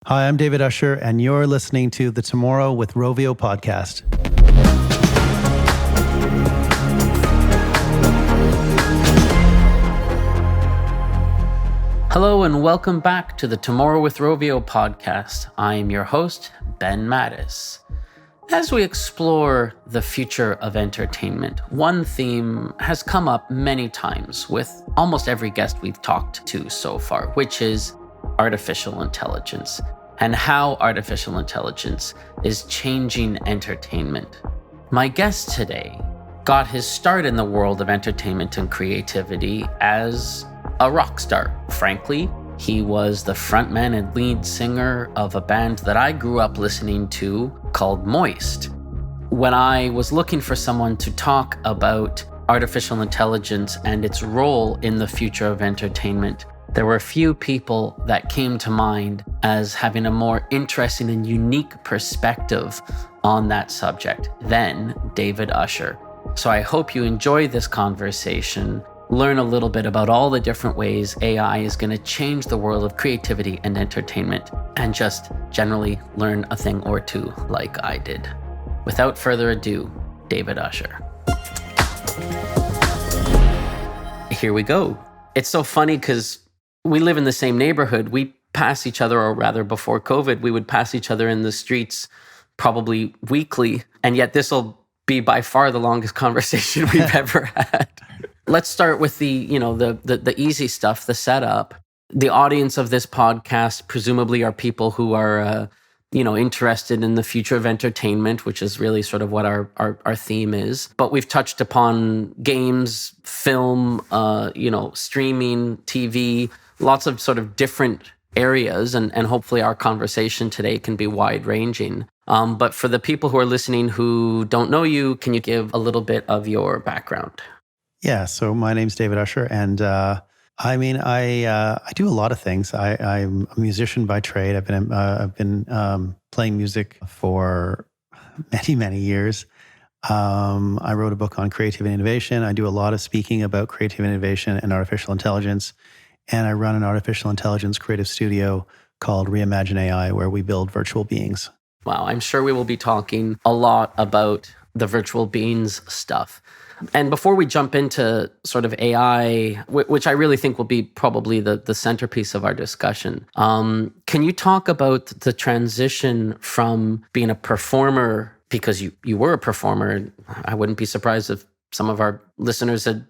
Hi, I'm David Usher, and you're listening to the Tomorrow with Rovio podcast. Hello and welcome back to the Tomorrow with Rovio podcast. I am your host, Ben Mattis. As we explore the future of entertainment, one theme has come up many times with almost every guest we've talked to so far, which is artificial intelligence and how artificial intelligence is changing entertainment. My guest today got his start in the world of entertainment and creativity as a rock star. Frankly, he was the frontman and lead singer of a band that I grew up listening to called Moist. When I was looking for someone to talk about artificial intelligence and its role in the future of entertainment, there were a few people that came to mind as having a more interesting and unique perspective on that subject than David Usher. So I hope you enjoy this conversation, learn a little bit about all the different ways AI is going to change the world of creativity and entertainment, and just generally learn a thing or two like I did. Without further ado, David Usher. Here we go. It's so funny because we live in the same neighborhood. We pass each other, or rather before COVID, we would pass each other in the streets probably weekly. And yet this will be by far the longest conversation we've ever had. Let's start with the easy stuff, the setup. The audience of this podcast presumably are people who are interested in the future of entertainment, which is really sort of what our theme is. But we've touched upon games, film, streaming, TV, lots of sort of different areas, and hopefully our conversation today can be wide-ranging. But for the people who are listening who don't know you, can you give a little bit of your background? Yeah, so my name's David Usher, and I do a lot of things. I'm a musician by trade. I've been playing music for many years. I wrote a book on creativity and innovation. I do a lot of speaking about creativity and innovation and artificial intelligence. And I run an artificial intelligence creative studio called Reimagine AI, where we build virtual beings. Wow, I'm sure we will be talking a lot about the virtual beings stuff. And before we jump into sort of AI, which I really think will be probably the centerpiece of our discussion, can you talk about the transition from being a performer, because you were a performer? I wouldn't be surprised if some of our listeners had,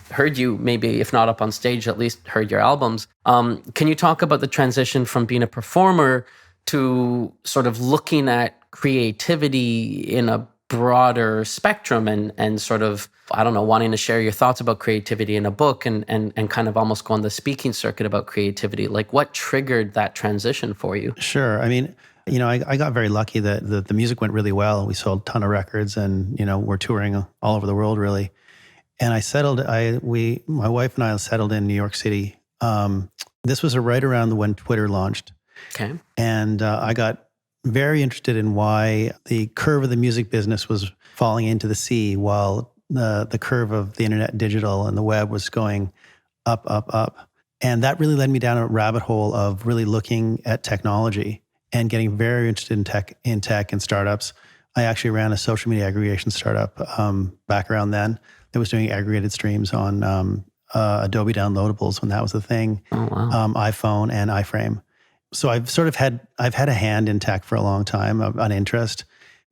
heard you, maybe if not up on stage, at least heard your albums. Can you talk about the transition from being a performer to sort of looking at creativity in a broader spectrum and sort of, wanting to share your thoughts about creativity in a book and kind of almost go on the speaking circuit about creativity? Like, what triggered that transition for you? Sure. I mean, I got very lucky that the music went really well. We sold a ton of records, and, we're touring all over the world, really. And my wife and I settled in New York City. This was right around when Twitter launched. Okay. And I got very interested in why the curve of the music business was falling into the sea while the curve of the internet, digital, and the web was going up. And that really led me down a rabbit hole of really looking at technology and getting very interested in tech and startups. I actually ran a social media aggregation startup back around then that was doing aggregated streams on Adobe downloadables when that was a thing. Oh, wow. iPhone and iFrame. So I've had a hand in tech for a long time, an interest.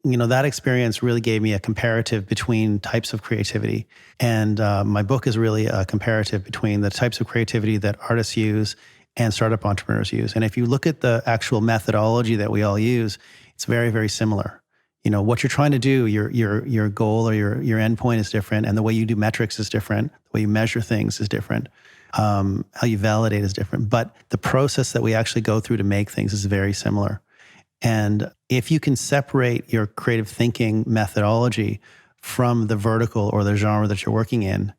That experience really gave me a comparative between types of creativity. And my book is really a comparative between the types of creativity that artists use and startup entrepreneurs use. And if you look at the actual methodology that we all use, it's very, very similar. What you're trying to do, your goal or your endpoint is different, and the way you do metrics is different. The way you measure things is different. How you validate is different. But the process that we actually go through to make things is very similar. And if you can separate your creative thinking methodology from the vertical or the genre that you're working in,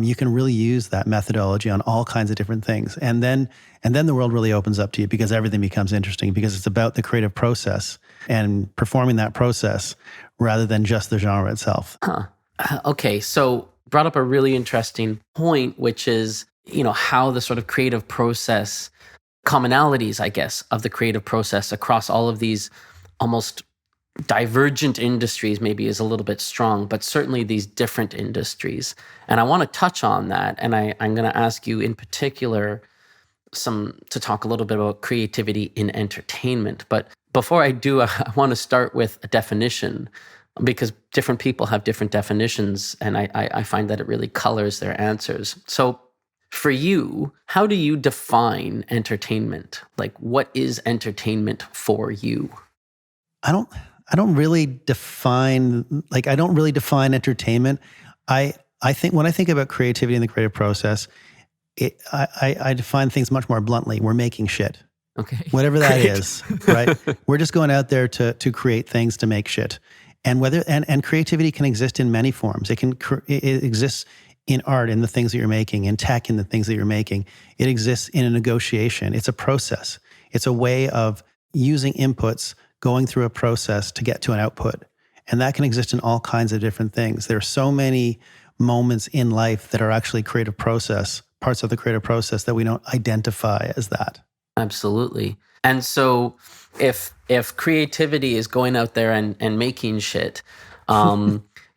you can really use that methodology on all kinds of different things. And then the world really opens up to you, because everything becomes interesting, because it's about the creative process and performing that process rather than just the genre itself. Okay, so brought up a really interesting point, which is, how the sort of creative process commonalities, I guess, of the creative process across all of these almost divergent industries, maybe is a little bit strong, but certainly these different industries. And I want to touch on that. And I'm going to ask you in particular to talk a little bit about creativity in entertainment. But before I do, I want to start with a definition, because different people have different definitions, and I find that it really colors their answers. So for you, how do you define entertainment? Like, what is entertainment for you? I don't really define entertainment. I think when I think about creativity in the creative process, I define things much more bluntly. We're making shit. Okay. Whatever that Great. is, right? We're just going out there to create things, to make shit. And and creativity can exist in many forms. It exists in art, in the things that you're making, in tech, in the things that you're making. It exists in a negotiation. It's a process. It's a way of using inputs, going through a process to get to an output. And that can exist in all kinds of different things. There are so many moments in life that are actually parts of the creative process that we don't identify as that. Absolutely. And so if creativity is going out there and making shit,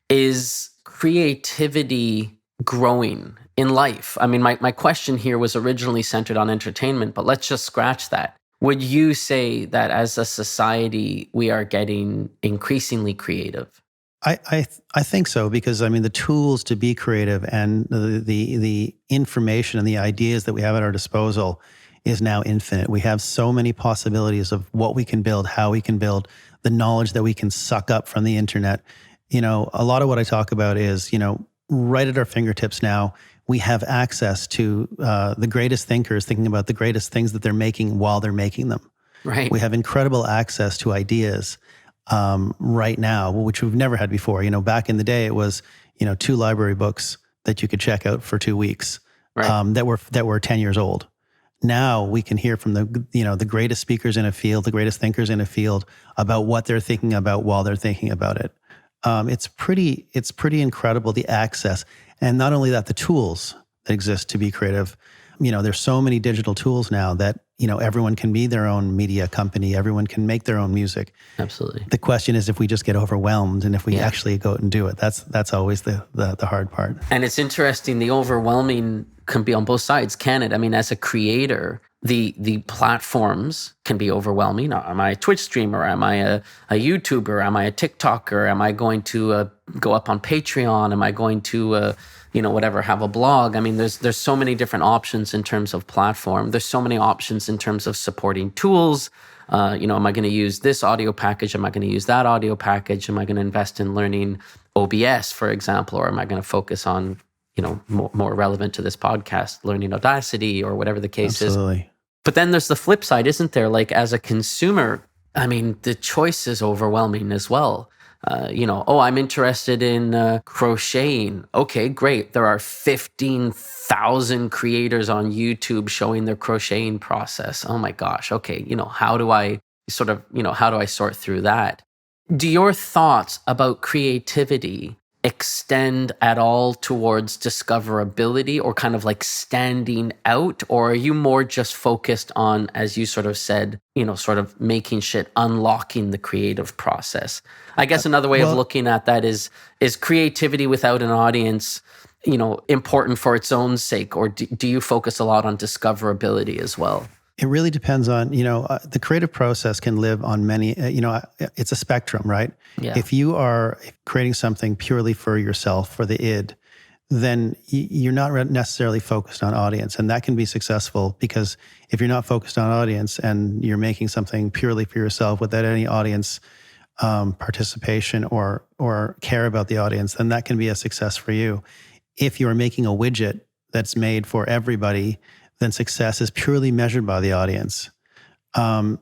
is creativity growing in life? I mean, my question here was originally centered on entertainment, but let's just scratch that. Would you say that as a society, we are getting increasingly creative? I think so, because I mean the tools to be creative and the information and the ideas that we have at our disposal is now infinite. We have so many possibilities of what we can build, how we can build, the knowledge that we can suck up from the internet. A lot of what I talk about is, right at our fingertips now, we have access to the greatest thinkers thinking about the greatest things that they're making while they're making them. Right. We have incredible access to ideas right now, which we've never had before. Back in the day, it was 2 library books that you could check out for 2 weeks, Right. that were 10 years old. Now we can hear from the greatest speakers in a field, the greatest thinkers in a field about what they're thinking about while they're thinking about it. It's pretty incredible, the access, and not only that, the tools that exist to be creative. There's so many digital tools now that everyone can be their own media company. Everyone can make their own music. Absolutely. The question is if we just get overwhelmed and if we actually go out and do it. That's always the hard part. And it's interesting, the overwhelming can be on both sides, can it? I mean, as a creator, the platforms can be overwhelming. Am I a Twitch streamer? Am I a YouTuber? Am I a TikToker? Am I going to go up on Patreon? Am I going to whatever, have a blog? I mean, there's so many different options in terms of platform. There's so many options in terms of supporting tools. Am I going to use this audio package? Am I going to use that audio package? Am I going to invest in learning OBS, for example? Or am I going to focus on, more relevant to this podcast, learning Audacity or whatever the case Absolutely. is? But then there's the flip side, isn't there? Like, as a consumer, I mean, the choice is overwhelming as well. I'm interested in crocheting. Okay, great. There are 15,000 creators on YouTube showing their crocheting process. Oh my gosh. Okay, how do I sort through that? Do your thoughts about creativity extend at all towards discoverability or kind of like standing out? Or are you more just focused on, as you sort of said, sort of making shit, unlocking the creative process? I guess another way of looking at that is creativity without an audience, important for its own sake? Or do you focus a lot on discoverability as well? It really depends on, the creative process can live on many, it's a spectrum, right? Yeah. If you are creating something purely for yourself, for the id, then you're not necessarily focused on audience. And that can be successful, because if you're not focused on audience and you're making something purely for yourself without any audience participation or care about the audience, then that can be a success for you. If you're making a widget that's made for everybody, then success is purely measured by the audience. Where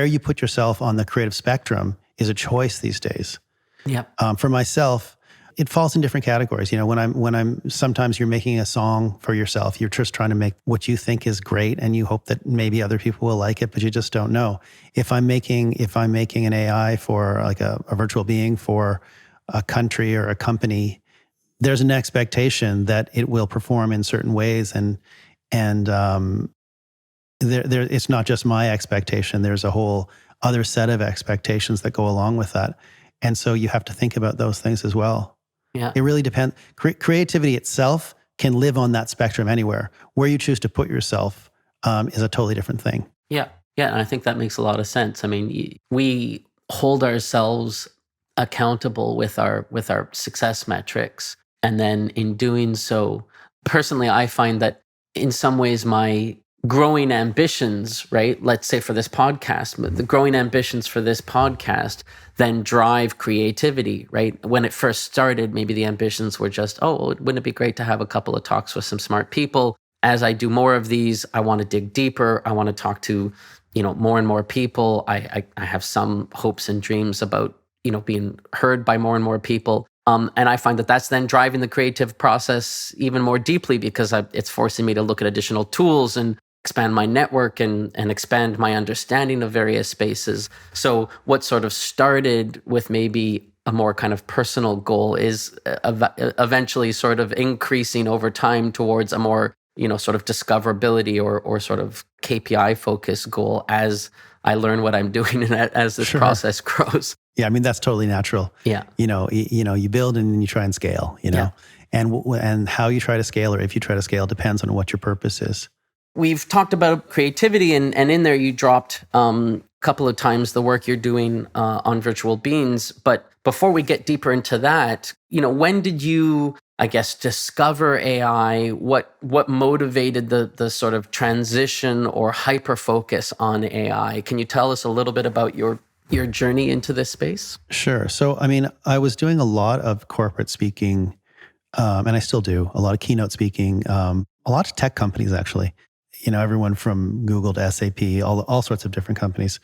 you put yourself on the creative spectrum is a choice these days. Yep. For myself, it falls in different categories. Sometimes you're making a song for yourself. You're just trying to make what you think is great, and you hope that maybe other people will like it, but you just don't know. If I'm making an AI for like a virtual being for a country or a company, there's an expectation that it will perform in certain ways, and it's not just my expectation. There's a whole other set of expectations that go along with that. And so you have to think about those things as well. Yeah. It really depends. Creativity itself can live on that spectrum anywhere. Where you choose to put yourself is a totally different thing. Yeah. Yeah. And I think that makes a lot of sense. I mean, we hold ourselves accountable with our success metrics. And then in doing so, personally, I find that in some ways my growing ambitions, right? Let's say for this podcast, the growing ambitions for this podcast then drive creativity, right? When it first started, maybe the ambitions were just, oh, wouldn't it be great to have a couple of talks with some smart people? As I do more of these, I want to dig deeper. I want to talk to, more and more people. I have some hopes and dreams about, being heard by more and more people. And I find that that's then driving the creative process even more deeply because it's forcing me to look at additional tools and expand my network and expand my understanding of various spaces. So what sort of started with maybe a more kind of personal goal is eventually sort of increasing over time towards a more, sort of discoverability or sort of KPI focused goal as I learn what I'm doing and as this process grows. Yeah, I mean, that's totally natural. Yeah. You build and then you try and scale, Yeah. and how you try to scale or if you try to scale depends on what your purpose is. We've talked about creativity, and in there you dropped a couple of times the work you're doing on virtual beings. But before we get deeper into that, when did you, I guess, discover AI? What motivated the sort of transition or hyper focus on AI? Can you tell us a little bit about your journey into this space? Sure. So, I mean, I was doing a lot of corporate speaking, and I still do a lot of keynote speaking, a lot of tech companies, actually. Everyone from Google to SAP, all sorts of different companies,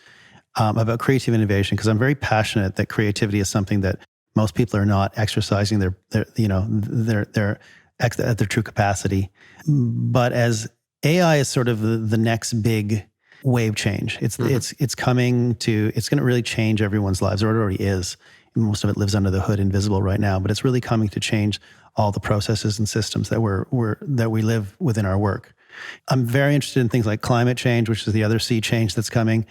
about creative innovation, because I'm very passionate that creativity is something that most people are not exercising their at their true capacity. But as AI is sort of the next big wave change, it's going to really change everyone's lives, or it already is. Most of it lives under the hood, invisible right now, but it's really coming to change all the processes and systems that we live within our work. I'm very interested in things like climate change, which is the other sea change that's coming.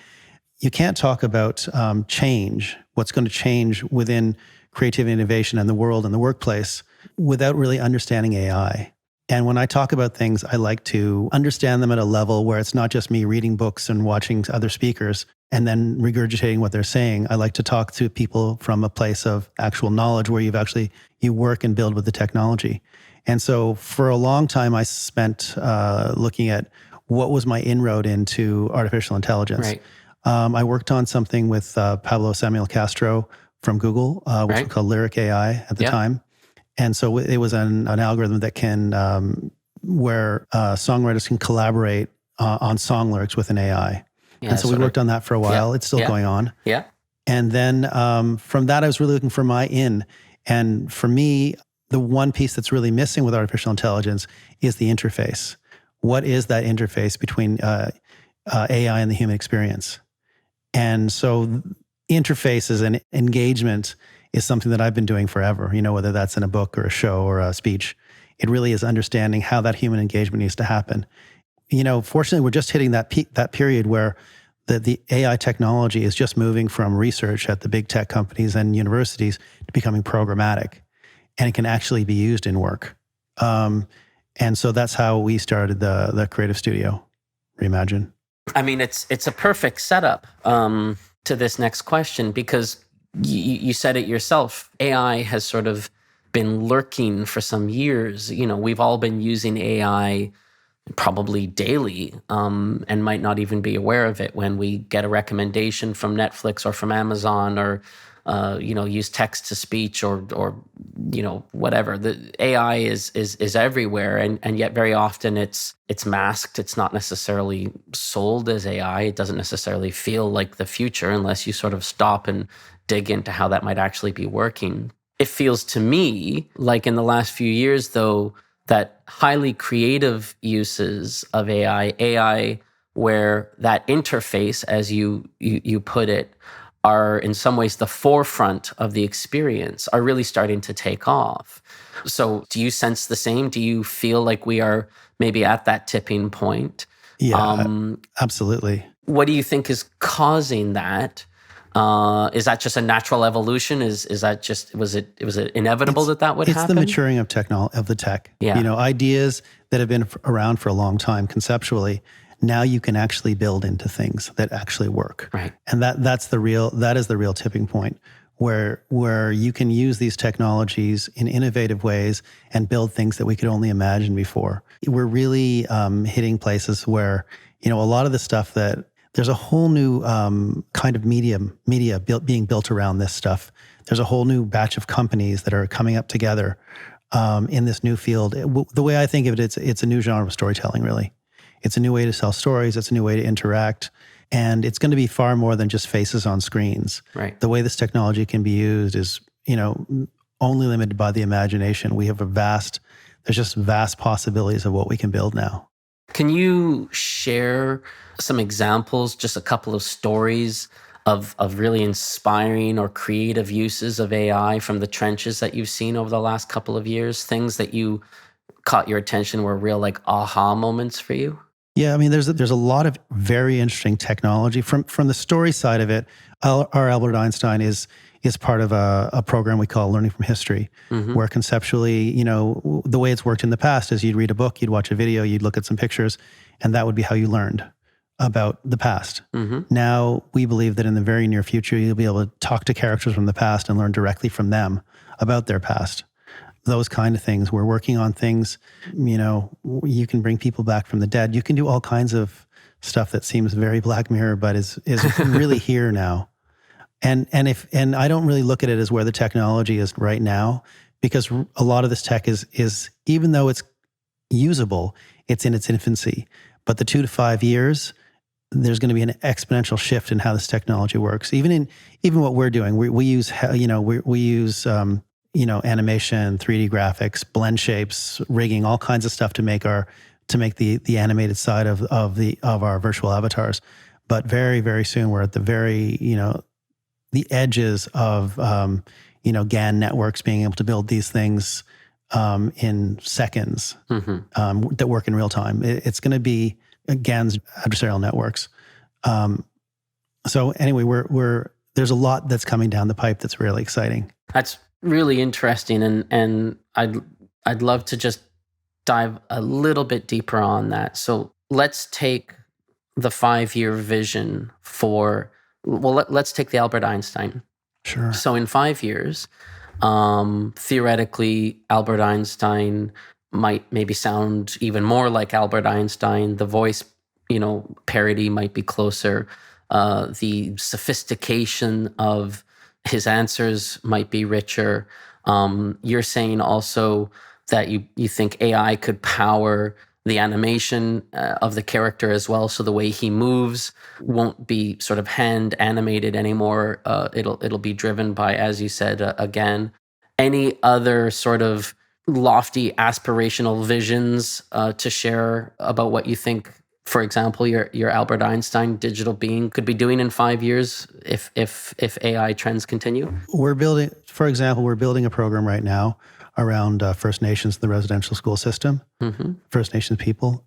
You can't talk about change, what's going to change within creativity, innovation, and the world and the workplace without really understanding AI. And when I talk about things, I like to understand them at a level where it's not just me reading books and watching other speakers and then regurgitating what they're saying. I like to talk to people from a place of actual knowledge where you work and build with the technology. And so for a long time, I spent looking at what was my inroad into artificial intelligence. Right. I worked on something with Pablo Samuel Castro from Google, which was called Lyric AI at the time. And so it was an algorithm that can, where songwriters can collaborate on song lyrics with an AI. Yeah, and so we worked on that for a while. Yeah, it's still going on. Yeah. And then from that, I was really looking for my in. And for me, the one piece that's really missing with artificial intelligence is the interface. What is that interface between AI and the human experience? And so interfaces and engagement is something that I've been doing forever, whether that's in a book or a show or a speech. It really is understanding how that human engagement needs to happen. Fortunately, we're just hitting that period where the AI technology is just moving from research at the big tech companies and universities to becoming programmatic. And it can actually be used in work. And so that's how we started the creative studio, Reimagine. I mean, it's a perfect setup to this next question, because you said it yourself. AI has sort of been lurking for some years. We've all been using AI probably daily, and might not even be aware of it when we get a recommendation from Netflix or from Amazon, or use text to speech or whatever. The AI is everywhere, and yet very often it's masked. It's not necessarily sold as AI. It doesn't necessarily feel like the future unless you sort of stop and dig into how that might actually be working. It feels to me like in the last few years, though, that highly creative uses of AI where that interface, as you put it, are in some ways the forefront of the experience, are really starting to take off. So do you sense the same? Do you feel like we are maybe at that tipping point? Yeah, absolutely. What do you think is causing that? Is that just a natural evolution? Is that just was it inevitable that would It's the happen? maturing of the tech. Yeah. Ideas that have been around for a long time conceptually, now you can actually build into things that actually work. Right. And that is the real tipping point where you can use these technologies in innovative ways and build things that we could only imagine before. We're really hitting places where, a lot of the stuff that there's a whole new kind of media being built around this stuff. There's a whole new batch of companies that are coming up together in this new field. The way I think of it, it's a new genre of storytelling, really. It's a new way to tell stories. It's a new way to interact. And it's going to be far more than just faces on screens. Right. The way this technology can be used is, only limited by the imagination. We have there's just vast possibilities of what we can build now. Can you share some examples, just a couple of stories of really inspiring or creative uses of AI from the trenches that you've seen over the last couple of years? Things that you caught your attention were real aha moments for you? Yeah, I mean, there's a lot of very interesting technology from the story side of it. Our Albert Einstein is part of a program we call Learning from History, where conceptually, the way it's worked in the past is you'd read a book, you'd watch a video, you'd look at some pictures, and that would be how you learned about the past. Now, we believe that in the very near future, you'll be able to talk to characters from the past and learn directly from them about their past. Those kind of things. We're working on things, you can bring people back from the dead. You can do all kinds of stuff that seems very Black Mirror, but is really here now. And I don't really look at it as where the technology is right now, because a lot of this tech is even though it's usable, it's in its infancy. But the 2 to 5 years, there's going to be an exponential shift in how this technology works. Even what we're doing, we use animation, 3D graphics, blend shapes, rigging, all kinds of stuff to make the animated side of our virtual avatars. But very, very soon we're at the very, the edges of, GAN networks being able to build these things in seconds that work in real time. It's going to be GAN's adversarial networks. So anyway, there's a lot that's coming down the pipe that's really exciting. That's really interesting, and I'd love to just dive a little bit deeper on that. So let's take the 5-year vision let's take the Albert Einstein. Sure. So in 5 years, theoretically, Albert Einstein might maybe sound even more like Albert Einstein. The voice, parody might be closer. The sophistication of his answers might be richer. You're saying also that you think AI could power the animation of the character as well, so the way he moves won't be sort of hand animated anymore. It'll be driven by, as you said, again. Any other sort of lofty aspirational visions to share about what you think, for example, your Albert Einstein digital being could be doing in 5 years if AI trends continue? We're building a program right now around First Nations in the residential school system, First Nations people,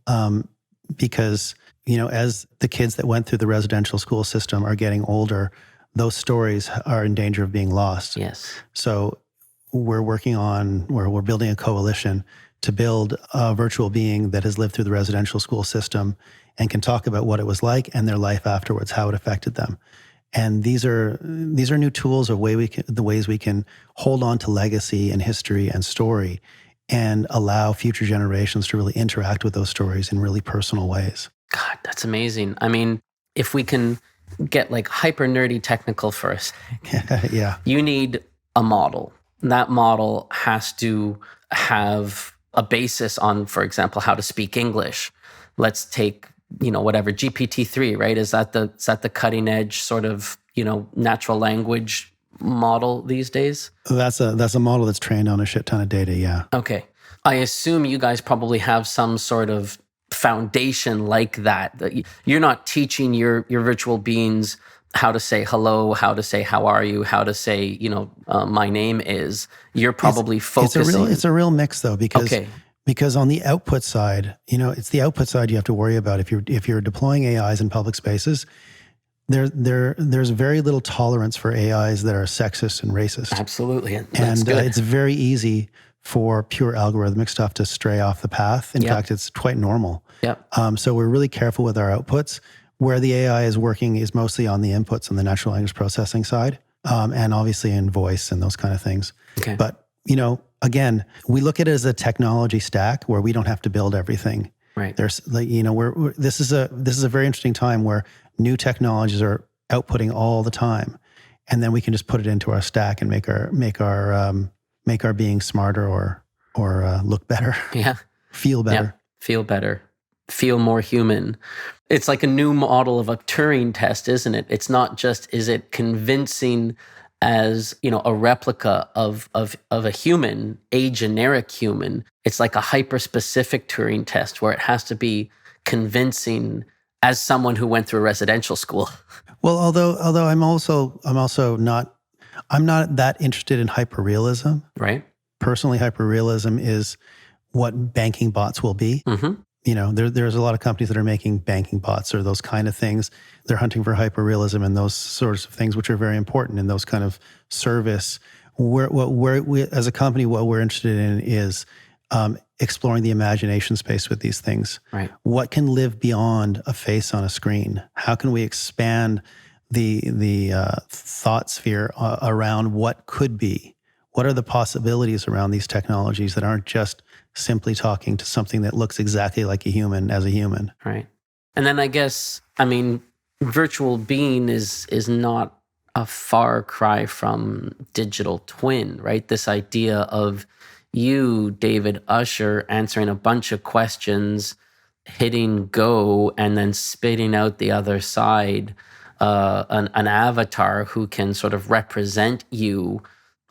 because, as the kids that went through the residential school system are getting older, those stories are in danger of being lost. Yes. So we're building a coalition to build a virtual being that has lived through the residential school system and can talk about what it was like and their life afterwards, how it affected them. And these are new tools or the ways we can hold on to legacy and history and story and allow future generations to really interact with those stories in really personal ways. God, that's amazing. I mean, if we can get hyper nerdy technical first, yeah, you need a model. That model has to have a basis on, for example, how to speak English. Let's take whatever, GPT-3, right? Is that the cutting edge sort of, natural language model these days? That's a model that's trained on a shit ton of data, yeah. Okay. I assume you guys probably have some sort of foundation like that you're not teaching your virtual beings how to say hello, how to say how are you, how to say, my name is. You're probably focusing. It's a real mix though, because Because on the output side, it's the output side you have to worry about. If you're deploying AIs in public spaces, there's very little tolerance for AIs that are sexist and racist. Absolutely. And it's very easy for pure algorithmic stuff to stray off the path. In fact, it's quite normal. Yep. So we're really careful with our outputs. Where the AI is working is mostly on the inputs on the natural language processing side, and obviously in voice and those kind of things. Okay. But, again, we look at it as a technology stack where we don't have to build everything. Right. There's this is a very interesting time where new technologies are outputting all the time, and then we can just put it into our stack and make our being smarter or look better. Yeah. Feel better. Yeah. Feel better. Feel more human. It's like a new model of a Turing test, isn't it? It's not just, is it convincing as, a replica of a human, a generic human. It's like a hyper-specific Turing test where it has to be convincing as someone who went through residential school. Well, although I'm not that interested in hyperrealism. Right. Personally, hyperrealism is what banking bots will be. Mm-hmm. There's a lot of companies that are making banking bots or those kind of things. They're hunting for hyperrealism and those sorts of things, which are very important in those kind of service. We as a company, what we're interested in is exploring the imagination space with these things. Right. What can live beyond a face on a screen? How can we expand the thought sphere around what could be? What are the possibilities around these technologies that aren't just simply talking to something that looks exactly like a human as a human? Right. And then I guess, virtual being is not a far cry from digital twin, right? This idea of you, David Usher, answering a bunch of questions, hitting go, and then spitting out the other side, an avatar who can sort of represent you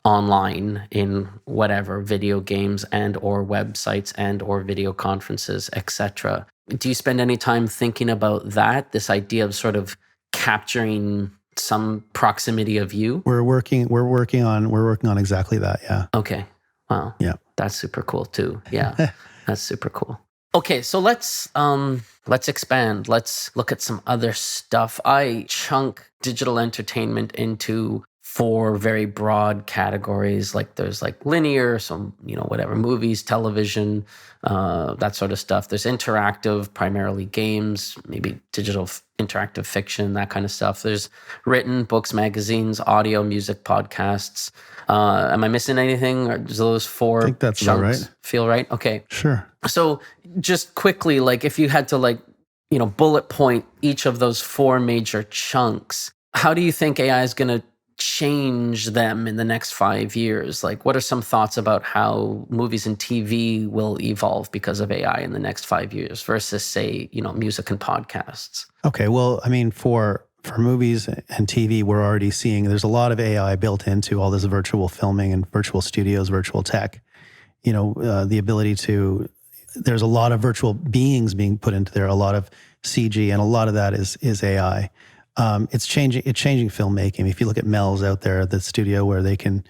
online in whatever video games and or websites and or video conferences, etc. Do you spend any time thinking about that, this idea of sort of capturing some proximity of you? We're working on exactly that. Yeah. Okay. Wow. Yeah. That's super cool too. Yeah. That's super cool. Okay, so let's expand. Let's look at some other stuff. I chunk digital entertainment into 4 very broad categories. Like there's like linear, so whatever, movies, television, that sort of stuff. There's interactive, primarily games, maybe digital interactive fiction, that kind of stuff. There's written, books, magazines, audio, music, podcasts. Am I missing anything? Or does those 4 I think that's chunks about right. Feel right? Okay. Sure. So just quickly, like if you had to bullet point each of those 4 major chunks, how do you think AI is going to change them in the next 5 years? Like, what are some thoughts about how movies and TV will evolve because of AI in the next 5 years versus, say, music and podcasts? Okay, well, for movies and TV, we're already seeing there's a lot of AI built into all this virtual filming and virtual studios, virtual tech. The ability to, there's a lot of virtual beings being put into there, a lot of CG, and a lot of that is AI. It's changing filmmaking. If you look at Mel's out there at the studio where they can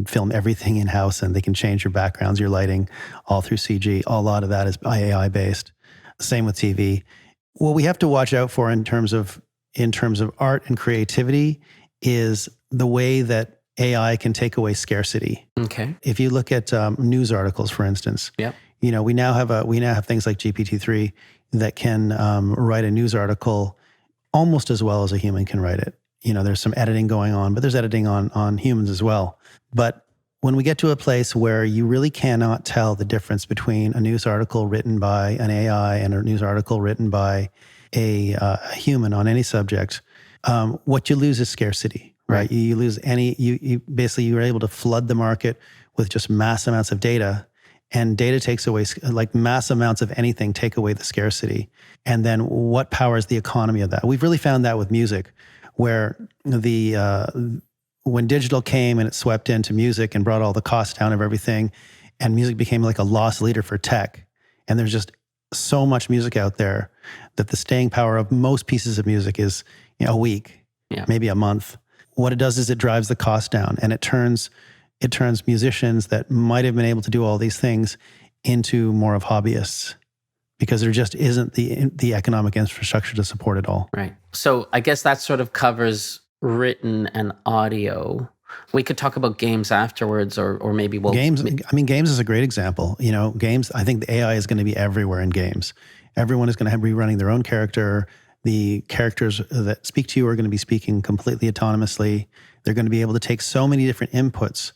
film everything in-house and they can change your backgrounds, your lighting, all through CG. A lot of that is AI based. Same with TV. What we have to watch out for in terms of art and creativity is the way that AI can take away scarcity. Okay. If you look at news articles, for instance, yep. We now have things like GPT-3 that can write a news article almost as well as a human can write it. There's some editing going on, but there's editing on humans as well. But when we get to a place where you really cannot tell the difference between a news article written by an AI and a news article written by a human on any subject, what you lose is scarcity, right? You lose you basically, you're able to flood the market with just mass amounts of data, and data takes away, like mass amounts of anything take away the scarcity. And then what powers the economy of that? We've really found that with music, where when digital came and it swept into music and brought all the costs down of everything, and music became like a loss leader for tech. And there's just so much music out there that the staying power of most pieces of music is a week, maybe a month. What it does is it drives the cost down, and it turns musicians that might have been able to do all these things into more of hobbyists because there just isn't the economic infrastructure to support it all. Right. So I guess that sort of covers written and audio. We could talk about games afterwards, or maybe we'll... Games, I mean, games is a great example. Games, I think the AI is going to be everywhere in games. Everyone is going to be running their own character. The characters that speak to you are going to be speaking completely autonomously. They're going to be able to take so many different inputs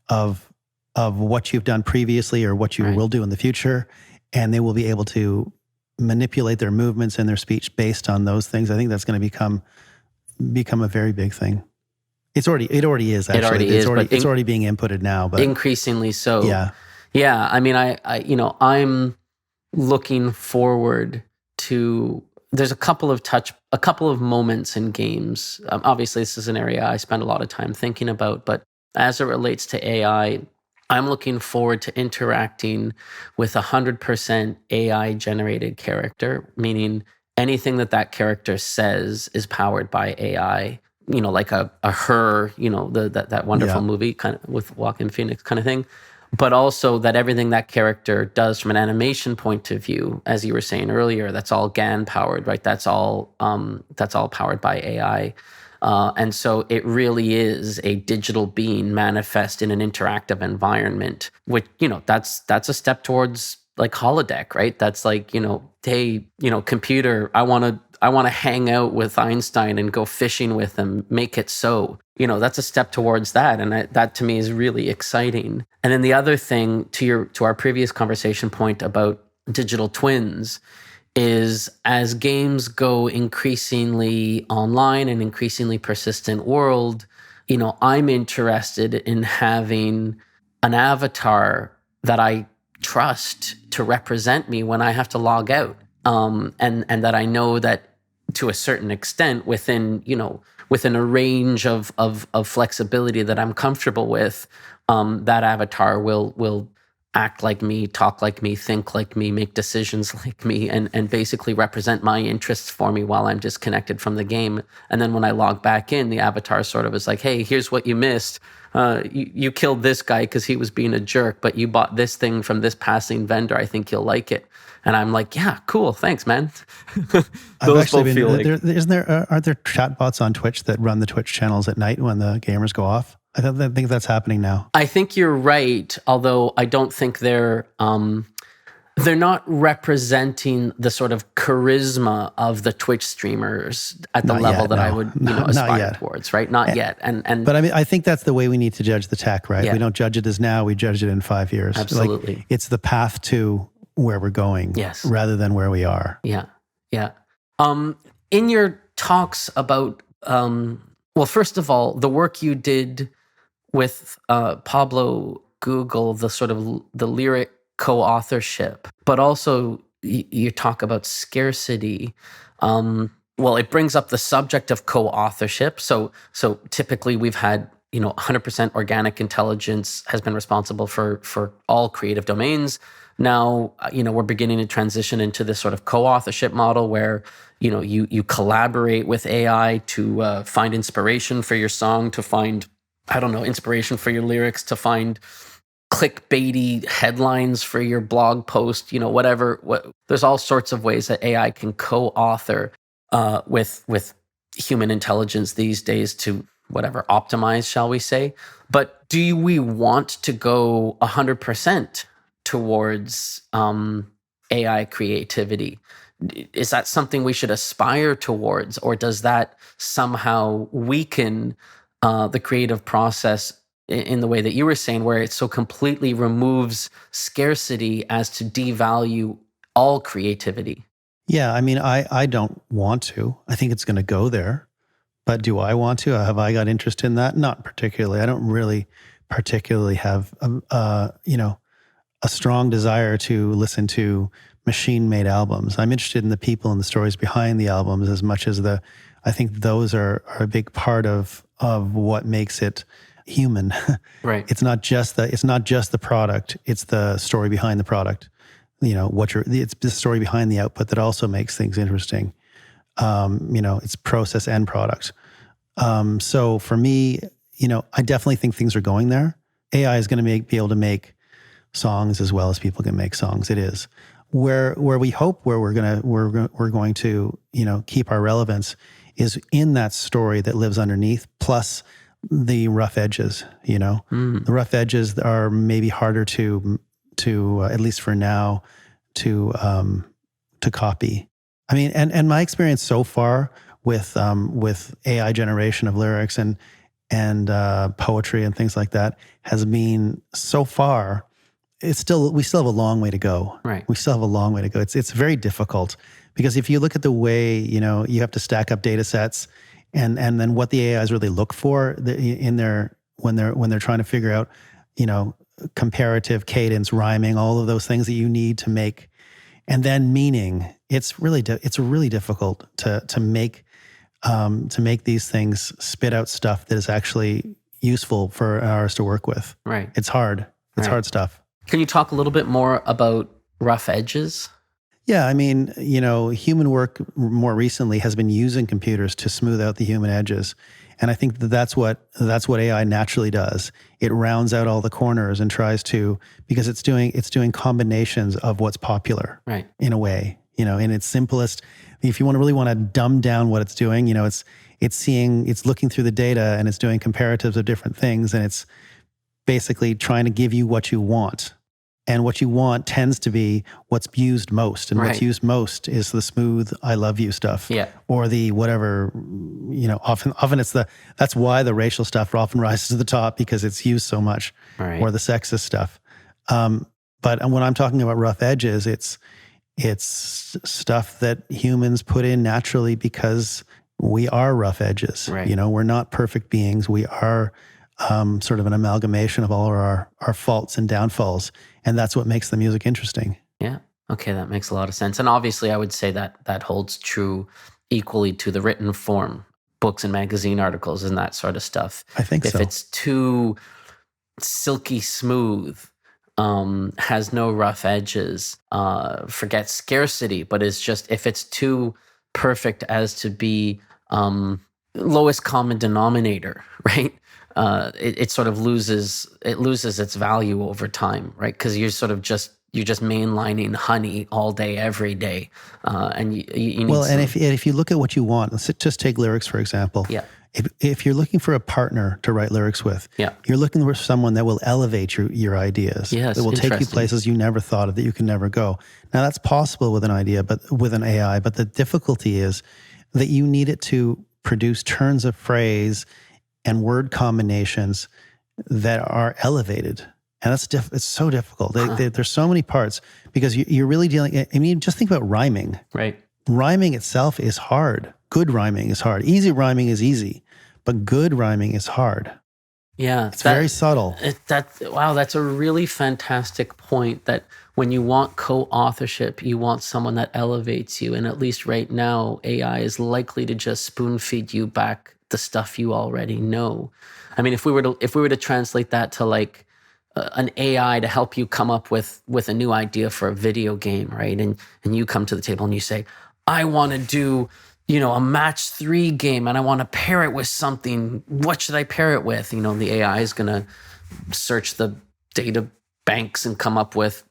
of what you've done previously or what you will do in the future, and they will be able to manipulate their movements and their speech based on those things. I think that's going to become a very big thing. It already is actually. It's already being inputted now, but increasingly so. Yeah. I mean, I'm looking forward to. There's a couple of moments in games. Obviously, this is an area I spend a lot of time thinking about, but as it relates to AI, I'm looking forward to interacting with 100% AI generated character, meaning anything that character says is powered by AI. Like a Her, that wonderful movie kind of with Joaquin Phoenix kind of thing. But also that everything that character does from an animation point of view, as you were saying earlier, that's all GAN powered, right? That's all powered by AI. And so it really is a digital being manifest in an interactive environment, which, that's a step towards like holodeck, right? That's like, hey, computer, I want to hang out with Einstein and go fishing with him, make it so. That's a step towards that. And that to me is really exciting. And then the other thing to our previous conversation point about digital twins is as games go increasingly online and increasingly persistent world, I'm interested in having an avatar that I trust to represent me when I have to log out. And that I know that to a certain extent within a range of flexibility that I'm comfortable with, that avatar will act like me, talk like me, think like me, make decisions like me, and basically represent my interests for me while I'm disconnected from the game. And then when I log back in, the avatar sort of is like, hey, here's what you missed. You killed this guy because he was being a jerk, but you bought this thing from this passing vendor. I think you'll like it. And I'm like, yeah, cool, thanks, man. Those both feel like... Aren't there chatbots on Twitch that run the Twitch channels at night when the gamers go off? I think that's happening now. I think you're right, although I don't think they're not representing the sort of charisma of the Twitch streamers at the level that I would aspire towards, right? Not yet. But I mean, I think that's the way we need to judge the tech, right? Yeah. We don't judge it as now, we judge it in 5 years. Absolutely. Like, it's the path to where we're going, rather than where we are. Yeah. In your talks about, well, first of all, the work you did with Pablo Google, the lyric co-authorship, but also you talk about scarcity. Well, it brings up the subject of co-authorship. So typically we've had 100% organic intelligence has been responsible for all creative domains. Now, we're beginning to transition into this sort of co-authorship model where, you collaborate with AI to find inspiration for your song, to find, inspiration for your lyrics, to find clickbaity headlines for your blog post, whatever. There's all sorts of ways that AI can co-author with human intelligence these days to optimize, shall we say. But do we want to go 100% towards AI creativity? Is that something we should aspire towards, or does that somehow weaken the creative process in the way that you were saying, where it so completely removes scarcity as to devalue all creativity? Yeah, I mean, I don't want to. I think it's going to go there. But do I want to? Have I got interest in that? Not particularly. I don't really particularly have, a strong desire to listen to machine-made albums. I'm interested in the people and the stories behind the albums as much as I think those are a big part of what makes it human. Right. It's not just the product. It's the story behind the product. It's the story behind the output that also makes things interesting. It's process and product. So for me, I definitely think things are going there. AI is going to be able to make songs as well as people can make songs. It is where we hope we're going to keep our relevance is in that story that lives underneath, plus the rough edges. The rough edges are maybe harder to at least for now to copy. I mean, and my experience so far with AI generation of lyrics and poetry and things like that has been so far. We still have a long way to go. Right. We still have a long way to go. It's very difficult because if you look at the way you have to stack up data sets and then what the AIs really look for when they're trying to figure out comparative cadence, rhyming, all of those things that you need to make. And then meaning, it's really difficult to make these things spit out stuff that is actually useful for an artist to work with. Right. It's hard. It's hard stuff. Can you talk a little bit more about rough edges? Yeah, I mean, human work more recently has been using computers to smooth out the human edges. And I think that's what AI naturally does. It rounds out all the corners and tries to, because it's doing combinations of what's popular, right? In a way, in its simplest. If you really want to dumb down what it's doing, it's looking through the data and it's doing comparatives of different things, and it's basically trying to give you what you want. And what you want tends to be what's used most. And what's used most is the smooth, I love you stuff. Yeah. Or the whatever, often it's that's why the racial stuff often rises to the top because it's used so much. Right. Or the sexist stuff. But when I'm talking about rough edges, it's stuff that humans put in naturally because we are rough edges. Right. We're not perfect beings. We are sort of an amalgamation of all our faults and downfalls. And that's what makes the music interesting. Yeah. Okay, that makes a lot of sense. And obviously, I would say that holds true equally to the written form, books and magazine articles and that sort of stuff. I think so. If it's too silky smooth, has no rough edges, forget scarcity, but is just, if it's too perfect as to be lowest common denominator, right? It sort of loses its value over time, right? Because you're just mainlining honey all day, every day, and you need. Well, and if you look at what you want, let's just take lyrics for example. Yeah. If you're looking for a partner to write lyrics with, you're looking for someone that will elevate your ideas. Yes, that will take you places you never thought of, that you can never go. Now that's possible with an idea, but with an AI. But the difficulty is that you need it to produce turns of phrase and word combinations that are elevated. And it's so difficult. There's so many parts because you're really dealing, I mean, just think about rhyming. Right. Rhyming itself is hard. Good rhyming is hard. Easy rhyming is easy, but good rhyming is hard. Yeah. It's very subtle. Wow, that's a really fantastic point, that when you want co-authorship, you want someone that elevates you. And at least right now, AI is likely to just spoon feed you back the stuff you already know. I mean, if we were to translate that to like an AI to help you come up with a new idea for a video game, right? And you come to the table and you say, I want to do, a match 3 game and I want to pair it with something. What should I pair it with? The AI is going to search the data banks and come up with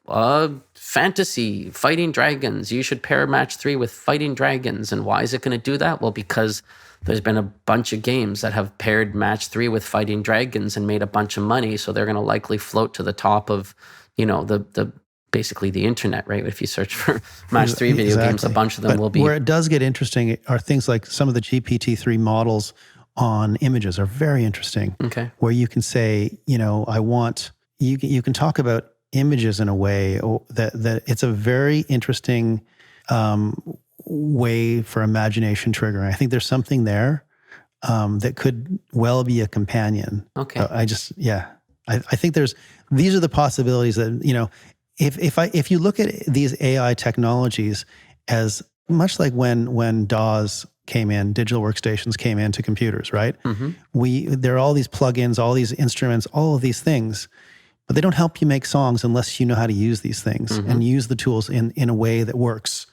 fantasy, fighting dragons. You should pair match 3 with fighting dragons. And why is it going to do that? Well, because there's been a bunch of games that have paired match 3 with fighting dragons and made a bunch of money. So they're going to likely float to the top of, the basically the internet, right? If you search for match 3 video games, a bunch of them will be. Where it does get interesting are things like some of the GPT-3 models on images are very interesting. Okay. Where you can say, you can talk about images in a way that it's a very interesting way for imagination triggering. I think there's something there that could well be a companion. Okay. I think these are the possibilities that, if you look at these AI technologies as much like when DAWs came in, digital workstations came into computers, right? Mm-hmm. There are all these plugins, all these instruments, all of these things, but they don't help you make songs unless you know how to use these things and use the tools in a way that works,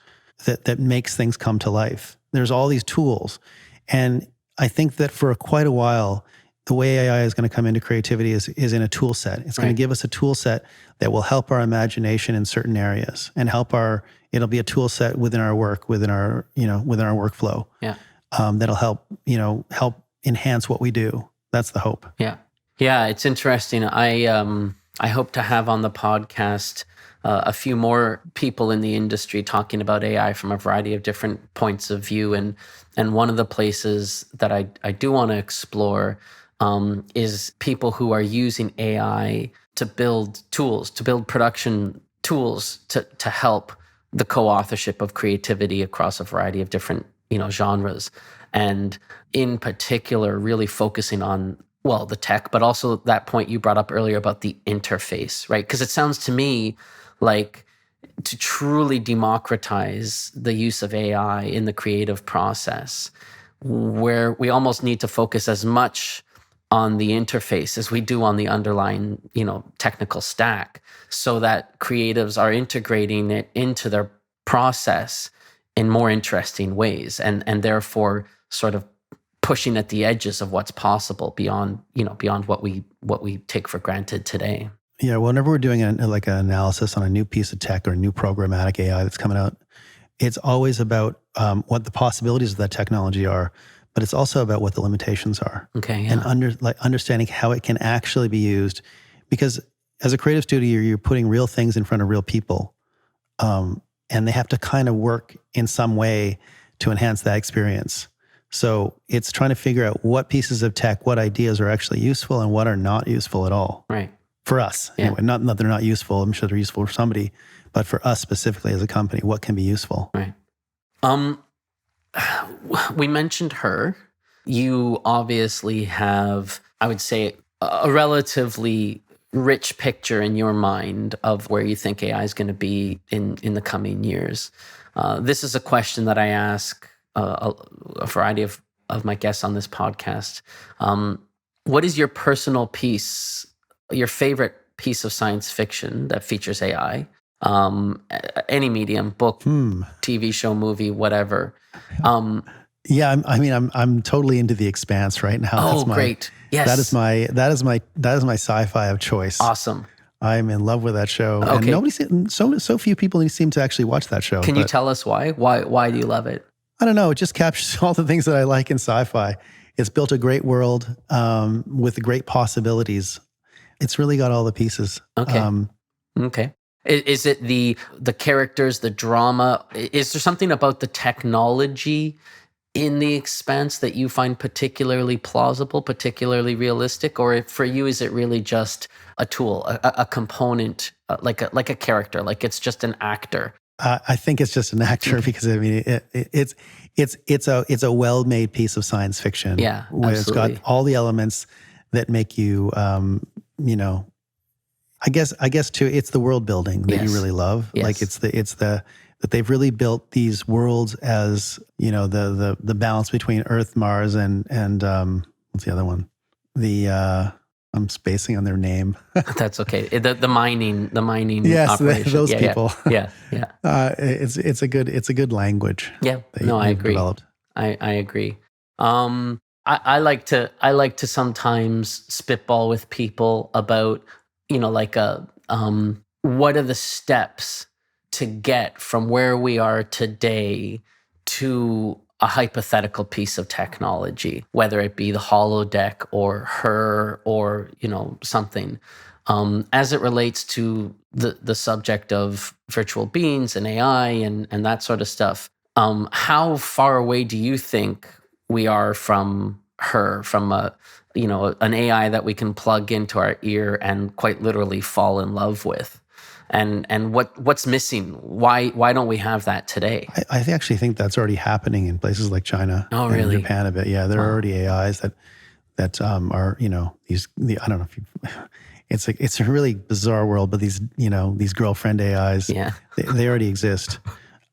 that makes things come to life. There's all these tools. And I think that for quite a while, the way AI is going to come into creativity is in a tool set. It's going to give us a tool set that will help our imagination in certain areas and it'll be a tool set within our work, within our workflow. Yeah. That'll help enhance what we do. That's the hope. Yeah. Yeah. It's interesting. I hope to have on the podcast a few more people in the industry talking about AI from a variety of different points of view. And one of the places that I do want to explore is people who are using AI to build tools, to build production tools to help the co-authorship of creativity across a variety of different genres. And in particular, really focusing on, well, the tech, but also that point you brought up earlier about the interface, right? Because it sounds to me like to truly democratize the use of AI in the creative process, where we almost need to focus as much on the interface as we do on the underlying, technical stack, so that creatives are integrating it into their process in more interesting ways, and therefore sort of pushing at the edges of what's possible beyond what we take for granted today. Yeah, whenever we're doing an analysis on a new piece of tech or a new programmatic AI that's coming out, it's always about what the possibilities of that technology are, but it's also about what the limitations are. Okay, yeah. And understanding how it can actually be used, because as a creative studio, you're putting real things in front of real people, and they have to kind of work in some way to enhance that experience. So it's trying to figure out what pieces of tech, what ideas are actually useful and what are not useful at all. Right. For us, anyway. Not that they're not useful. I'm sure they're useful for somebody, but for us specifically as a company, what can be useful? Right. We mentioned her. You obviously have, I would say, a relatively rich picture in your mind of where you think AI is going to be in the coming years. This is a question that I ask a variety of my guests on this podcast. What is your personal piece, your favorite piece of science fiction that features AI? Any medium, book, TV show, movie, whatever. Yeah, I'm totally into The Expanse right now. Oh, great! Yes, that is my sci-fi of choice. Awesome. I'm in love with that show, Okay. and so few people seem to actually watch that show. Can you tell us why? Why do you love it? I don't know. It just captures all the things that I like in sci-fi. It's built a great world with great possibilities. It's really got all the pieces. Okay. Okay. Is it the characters, the drama? Is there something about the technology in The Expanse that you find particularly plausible, particularly realistic? Or for you, is it really just a tool, a component, like a character, like it's just an actor? I think it's just an actor because it's a well-made piece of science fiction. Yeah, where absolutely. It's got all the elements that make you, I guess too, it's the world building that you really love. Yes. Like it's that they've really built these worlds as, the balance between Earth, Mars, and what's the other one? I'm spacing on their name. That's okay. The mining Yes, operation. those people. Yeah. It's a good language. Yeah. No, I agree. Developed. I agree. I like to sometimes spitball with people about, what are the steps to get from where we are today to a hypothetical piece of technology, whether it be the holodeck or her or, something. As it relates to the subject of virtual beings and AI and that sort of stuff, how far away do you think we are from her, from an AI that we can plug into our ear and quite literally fall in love with? And what's missing? Why don't we have that today? I actually think that's already happening in places like China really? and Japan a bit. Yeah, there are already AIs that are I don't know if you, it's a really bizarre world, but these girlfriend AIs, they already exist.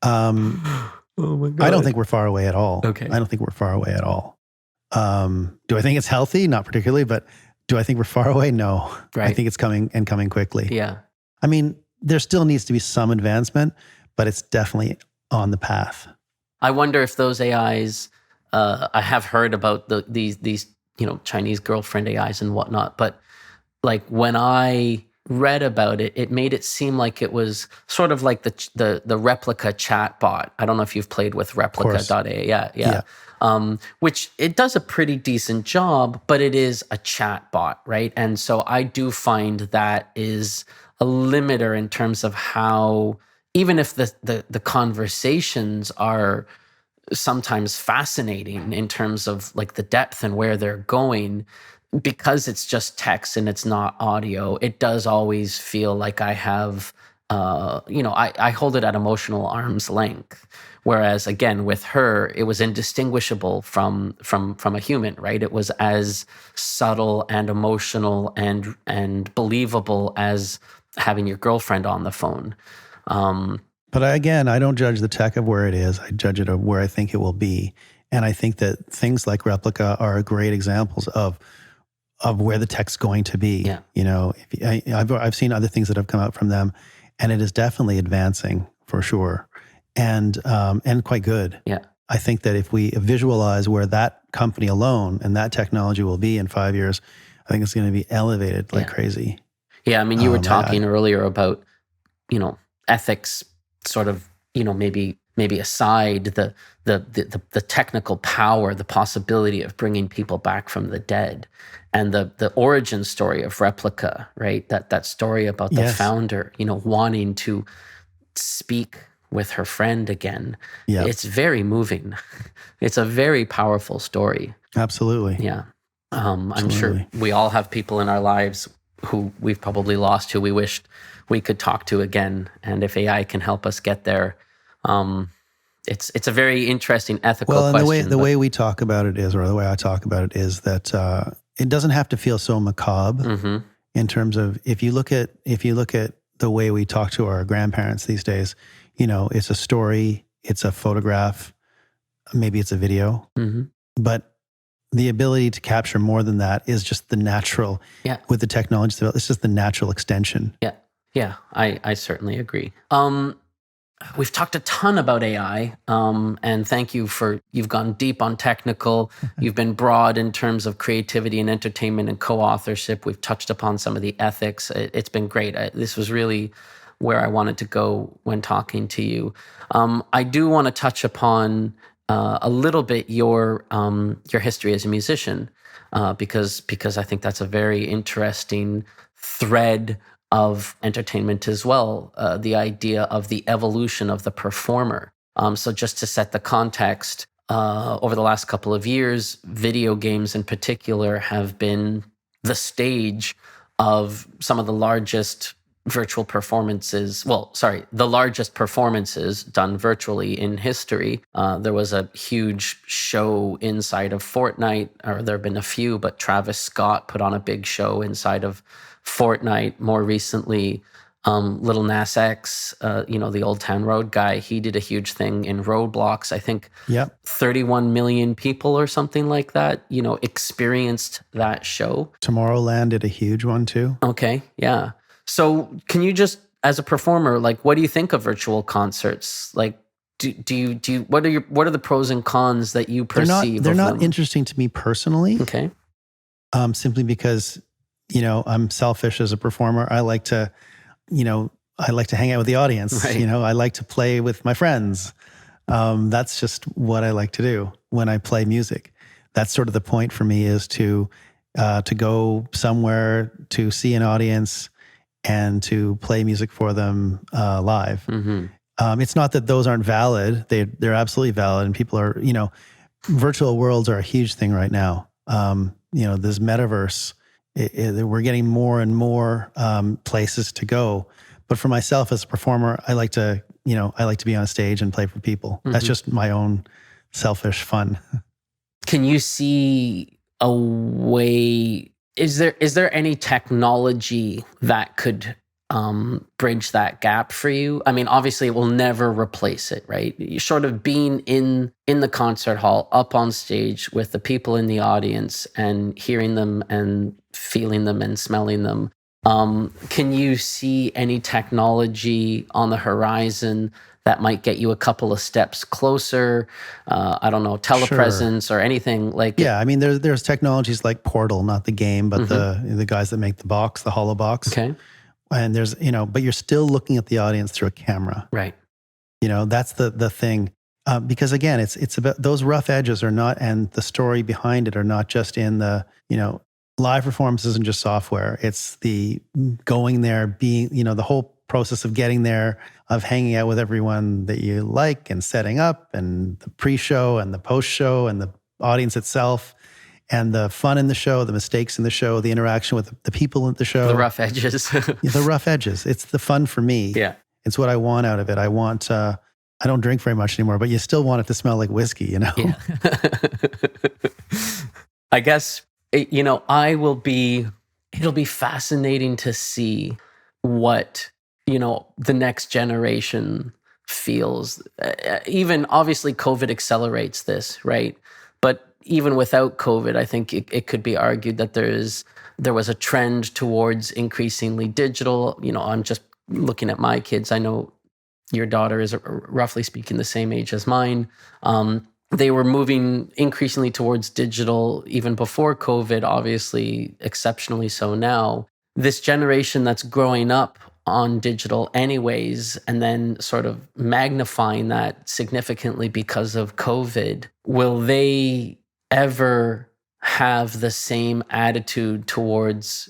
Oh my God. I don't think we're far away at all. Okay. I don't think we're far away at all. Do I think it's healthy? Not particularly, but do I think we're far away? No. Right. I think it's coming quickly. Yeah. I mean, there still needs to be some advancement, but it's definitely on the path. I wonder if those AIs, I have heard about these Chinese girlfriend AIs and whatnot. But like when I read about it, it made it seem like it was sort of like the replica chat bot. I don't know if you've played with replica.ai. Yeah. Which it does a pretty decent job, but it is a chat bot, right? And so I do find that is a limiter in terms of how, even if the conversations are sometimes fascinating in terms of like the depth and where they're going, because it's just text and it's not audio, it does always feel like I have, I hold it at emotional arm's length. Whereas again, with her, it was indistinguishable from a human, right? It was as subtle and emotional and believable as having your girlfriend on the phone. But I don't judge the tech of where it is. I judge it of where I think it will be. And I think that things like Replica are great examples of where the tech's going to be. Yeah. I've seen other things that have come out from them, and it is definitely advancing for sure, and quite good. Yeah. I think that if we visualize where that company alone and that technology will be in 5 years, I think it's going to be elevated like crazy. Yeah, I mean, you were talking earlier about, ethics sort of, maybe aside the technical power, the possibility of bringing people back from the dead, and the origin story of Replica, right? That story about the founder, wanting to speak with her friend again. Yeah. It's very moving. It's a very powerful story. Absolutely. Yeah. I'm sure we all have people in our lives who we've probably lost, who we wished we could talk to again. And if AI can help us get there, it's a very interesting ethical question. Well, and the way we talk about it is, or the way I talk about it is that it doesn't have to feel so macabre in terms of if you look at the way we talk to our grandparents these days, it's a story, it's a photograph, maybe it's a video, but the ability to capture more than that is just the natural, with the technology, it's just the natural extension. Yeah, I certainly agree. We've talked a ton about AI, and thank you you've gone deep on technical, you've been broad in terms of creativity and entertainment and co-authorship. We've touched upon some of the ethics. It's been great. This was really where I wanted to go when talking to you. I do want to touch upon a little bit your history as a musician, because I think that's a very interesting thread of entertainment as well, the idea of the evolution of the performer. So just to set the context, over the last couple of years, video games in particular have been the stage of some of the largest virtual performances. The largest performances done virtually in history. There was a huge show inside of Fortnite, or there have been a few, but Travis Scott put on a big show inside of Fortnite. More recently, Lil Nas X, the Old Town Road guy, he did a huge thing in Roblox. I think 31 million people or something like that, experienced that show. Tomorrowland did a huge one too. Okay, yeah. So can you just, as a performer, like, what do you think of virtual concerts? Like, do you what are the pros and cons that you perceive? They're not interesting to me personally. Okay. Simply because, I'm selfish as a performer. I like to hang out with the audience. Right. I like to play with my friends. That's just what I like to do when I play music. That's sort of the point for me, is to go somewhere to see an audience and to play music for them live. It's not that those aren't valid. They're absolutely valid, and people are, virtual worlds are a huge thing right now. This metaverse, we're getting more and more places to go. But for myself as a performer, I like to be on a stage and play for people. That's just my own selfish fun. Can you see a way? Is there any technology that could bridge that gap for you? I mean, obviously it will never replace it, right? You're sort of being in the concert hall, up on stage with the people in the audience and hearing them and feeling them and smelling them. Can you see any technology on the horizon that might get you a couple of steps closer? I don't know, Sure. telepresence or anything like it. Yeah, I mean, there's technologies like Portal, not the game, but Hmm. the guys that make the box, the Hollow Box, Okay. and there's but you're still looking at the audience through a camera. Right. That's the thing. Because again, it's about those rough edges are not, and the story behind it are not just in the live performance isn't just software. It's the going there, being the whole process of getting there, of hanging out with everyone that you like, and setting up, and the pre-show and the post-show, and the audience itself, and the fun in the show, the mistakes in the show, the interaction with the people at the The show, rough edges. the rough edges. It's the fun for me. Yeah. It's what I want out of it. I don't drink very much anymore, but you still want it to smell like whiskey, Yeah. I guess, it'll be fascinating to see what, the next generation feels. Even obviously, COVID accelerates this, right? But even without COVID, I think it could be argued that there was a trend towards increasingly digital. I'm just looking at my kids. I know your daughter is roughly speaking the same age as mine. They were moving increasingly towards digital even before COVID, obviously, exceptionally so now. This generation that's growing up on digital, anyways, and then sort of magnifying that significantly because of COVID, will they ever have the same attitude towards,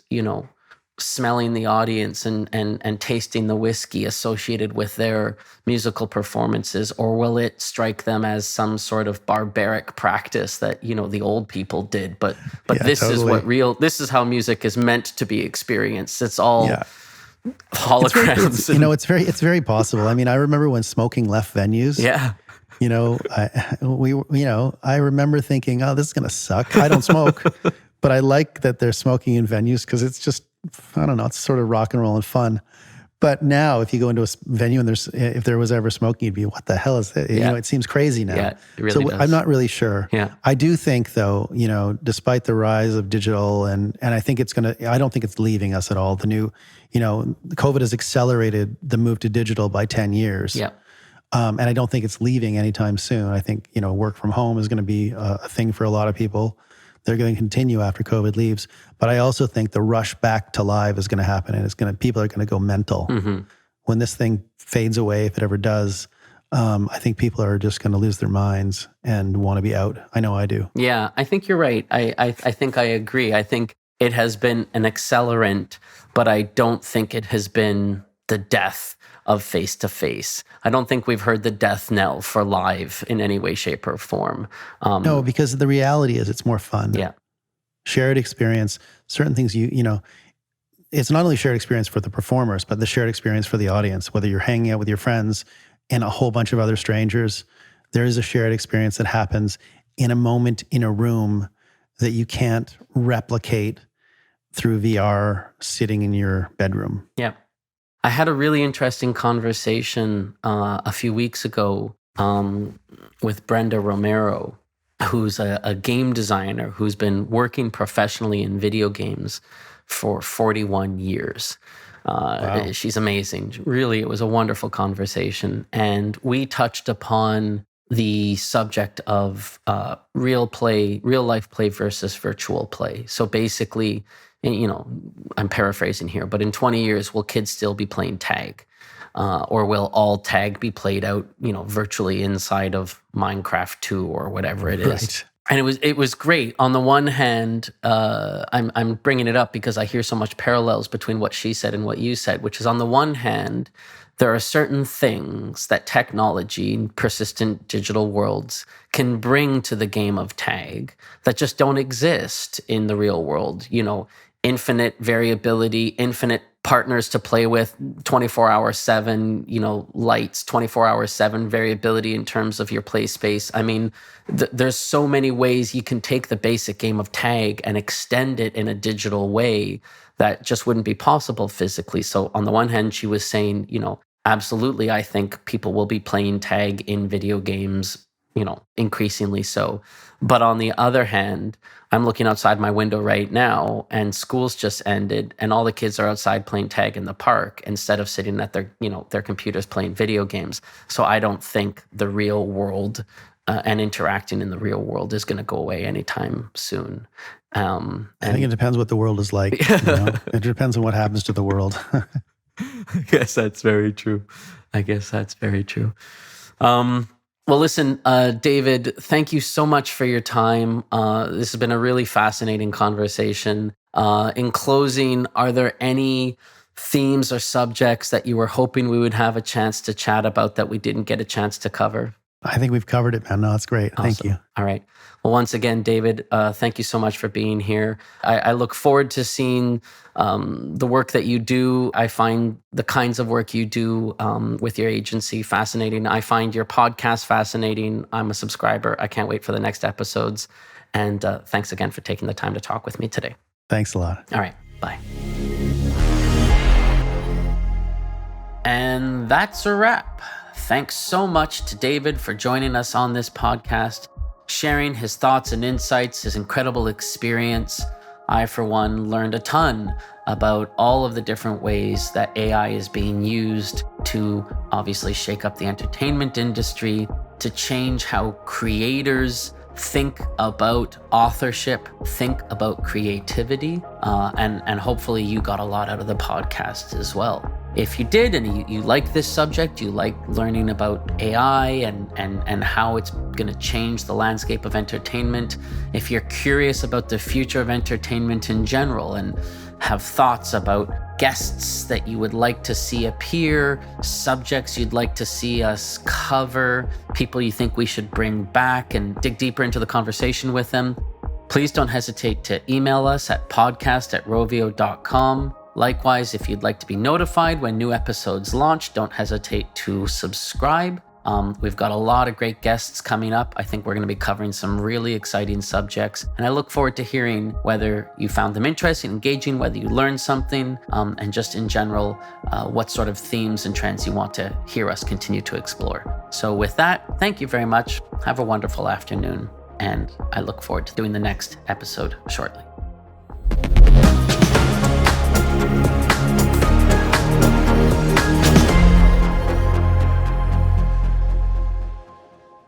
smelling the audience and tasting the whiskey associated with their musical performances, or will it strike them as some sort of barbaric practice that the old people did? But Yeah, this is totally. this is how music is meant to be experienced. It's all Yeah. holograms and It's very possible. I mean, I remember when smoking left venues. yeah. I remember thinking, oh, this is gonna suck. I don't smoke, but I like that they're smoking in venues because it's just, I don't know, it's sort of rock and roll and fun. But now, if you go into a venue and if there was ever smoking, you'd be, what the hell is that? Yeah. It seems crazy now. Yeah, it really So does. I'm not really sure. Yeah. I do think, though, despite the rise of digital, and I think I don't think it's leaving us at all. The new, COVID has accelerated the move to digital by 10 years. Yeah. And I don't think it's leaving anytime soon. I think, work from home is going to be a thing for a lot of people. They're going to continue after COVID leaves. But I also think the rush back to live is going to happen, and people are going to go mental. Mm-hmm. When this thing fades away, if it ever does, I think people are just going to lose their minds and want to be out. I know I do. Yeah, I think you're right. I think I agree. I think it has been an accelerant, but I don't think it has been the death of face-to-face. I don't think we've heard the death knell for live in any way, shape, or form. No, because the reality is it's more fun. Yeah. Shared experience, certain things it's not only shared experience for the performers, but the shared experience for the audience, whether you're hanging out with your friends and a whole bunch of other strangers. There is a shared experience that happens in a moment in a room that you can't replicate through VR sitting in your bedroom. Yeah. I had a really interesting conversation a few weeks ago with Brenda Romero, who's a game designer who's been working professionally in video games for 41 years. Wow. She's amazing. Really, it was a wonderful conversation. And we touched upon the subject of real life play versus virtual play. So basically, I'm paraphrasing here, but in 20 years, will kids still be playing tag? Or will all tag be played out, virtually inside of Minecraft 2 or whatever it is? Right. And it was great. On the one hand, I'm bringing it up because I hear so much parallels between what she said and what you said, which is on the one hand, there are certain things that technology, persistent digital worlds can bring to the game of tag that just don't exist in the real world. Infinite variability, infinite partners to play with, 24/7, lights, 24/7 variability in terms of your play space. I mean, there's so many ways you can take the basic game of tag and extend it in a digital way that just wouldn't be possible physically. So on the one hand, she was saying, absolutely, I think people will be playing tag in video games increasingly so. But on the other hand, I'm looking outside my window right now, and school's just ended, and all the kids are outside playing tag in the park instead of sitting at their computers playing video games. So I don't think the real world and interacting in the real world is going to go away anytime soon. I think it depends what the world is like. It depends on what happens to the world. I guess that's very true. Well, listen, David, thank you so much for your time. This has been a really fascinating conversation. In closing, are there any themes or subjects that you were hoping we would have a chance to chat about that we didn't get a chance to cover? I think we've covered it, man. No, it's great. Awesome. Thank you. All right. Well, once again, David, thank you so much for being here. I look forward to seeing the work that you do. I find the kinds of work you do with your agency fascinating. I find your podcast fascinating. I'm a subscriber. I can't wait for the next episodes. And thanks again for taking the time to talk with me today. Thanks a lot. All right. Bye. And that's a wrap. Thanks so much to David for joining us on this podcast, sharing his thoughts and insights, his incredible experience. I, for one, learned a ton about all of the different ways that AI is being used to obviously shake up the entertainment industry, to change how creators think about authorship, think about creativity, and hopefully you got a lot out of the podcast as well. If you did, and you like this subject, you like learning about AI and how it's going to change the landscape of entertainment, if you're curious about the future of entertainment in general and have thoughts about guests that you would like to see appear, subjects you'd like to see us cover, people you think we should bring back and dig deeper into the conversation with them, please don't hesitate to email us at podcast@rovio.com. Likewise, if you'd like to be notified when new episodes launch, don't hesitate to subscribe. We've got a lot of great guests coming up. I think we're going to be covering some really exciting subjects. And I look forward to hearing whether you found them interesting, engaging, whether you learned something, and just in general, what sort of themes and trends you want to hear us continue to explore. So with that, thank you very much. Have a wonderful afternoon. And I look forward to doing the next episode shortly.